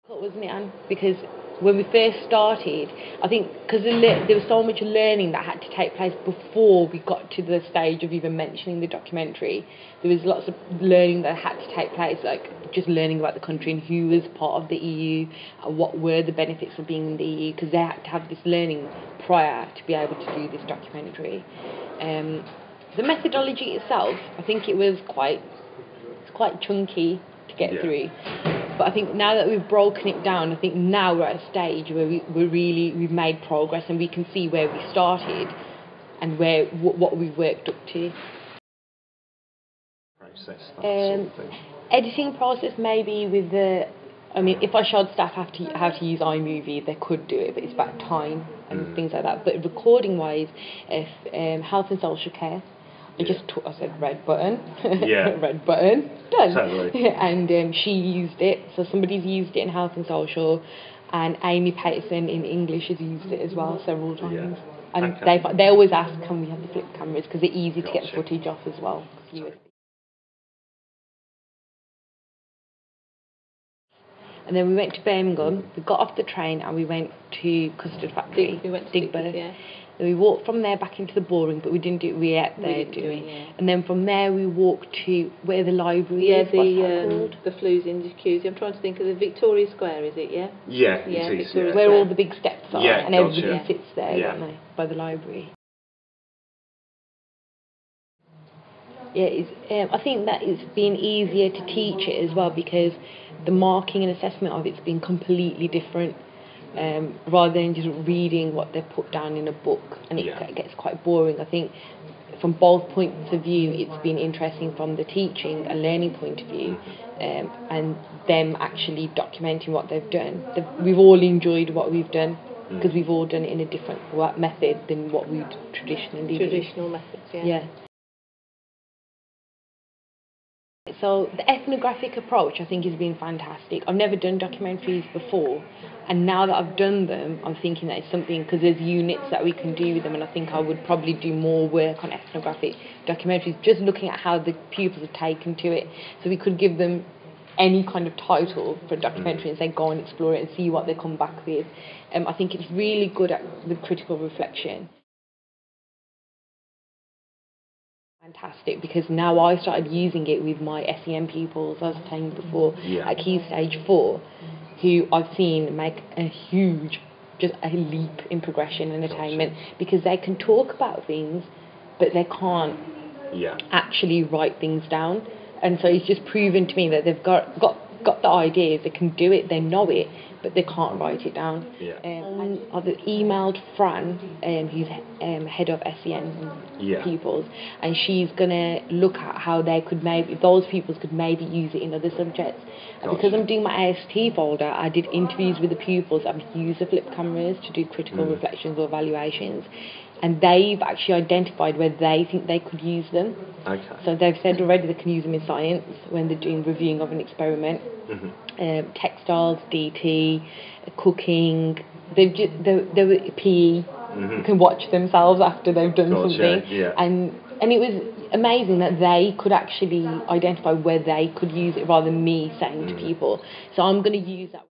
Wasn't it, Anne? Because when we first started, I think because there was so much learning that had to take place before we got to the stage of even mentioning the documentary. There was lots of learning that had to take place, like just learning about the country and who was part of the EU and what were the benefits of being in the EU, because they had to have this learning prior to be able to do this documentary. The methodology itself, I think it's quite chunky to get through. But I think now that we've broken it down, I think now we're at a stage where we've made progress and we can see where we started and what we've worked up to. Process that sort of thing. Editing process maybe with if I showed staff how to use iMovie, they could do it, but it's about time and things like that. But recording wise, if health and social care, I said red button, red button, done. Totally. And she used it, so somebody's used it in health and social, and Amy Peterson in English has used it as well several times. Yeah. And they always ask, can we have the flip cameras, because they're easy to get the footage off as well. And then we went to Birmingham, we got off the train and we went to Custard Factory. We went to Digbeth, yeah. And we walked from there back into the ballroom, but we didn't do it. We ate there, And then from there we walked to where the library is. The Flues Indicus. I'm trying to think of the Victoria Square, is it? Yeah. Yeah, it is. Yeah. Where all the big steps are, and everybody sits there, don't they, by the library. Yeah, I think that it's been easier to teach it as well, because the marking and assessment of it's been completely different. Rather than just reading what they've put down in a book, and it gets quite boring. I think from both points of view it's been interesting, from the teaching and learning point of view, and them actually documenting what they've done. We've all enjoyed what we've done, because we've all done it in a different method than what we'd traditionally do. Traditional methods, yeah. So the ethnographic approach, I think, has been fantastic. I've never done documentaries before, and now that I've done them, I'm thinking that it's something, because there's units that we can do with them, and I think I would probably do more work on ethnographic documentaries, just looking at how the pupils have taken to it. So we could give them any kind of title for a documentary and say, go and explore it and see what they come back with. I think it's really good with critical reflection. Fantastic, because now I started using it with my SEN pupils, as I was saying before, at Key Stage 4, who I've seen make a huge, just a leap in progression and attainment, because they can talk about things, but they can't actually write things down. And so it's just proven to me that they've got the ideas, they can do it, they know it, but they can't write it down. And I've emailed Fran, who's head of SEN pupils, and she's going to look at how they could those pupils could maybe use it in other subjects. And because I'm doing my AST folder, I did interviews with the pupils that would use the flip cameras to do critical reflections or evaluations. And they've actually identified where they think they could use them. So they've said already they can use them in science when they're doing reviewing of an experiment. Textiles, DT, cooking, they were PE, can watch themselves after they've done something. And it was amazing that they could actually identify where they could use it, rather than me saying to people. So I'm going to use that.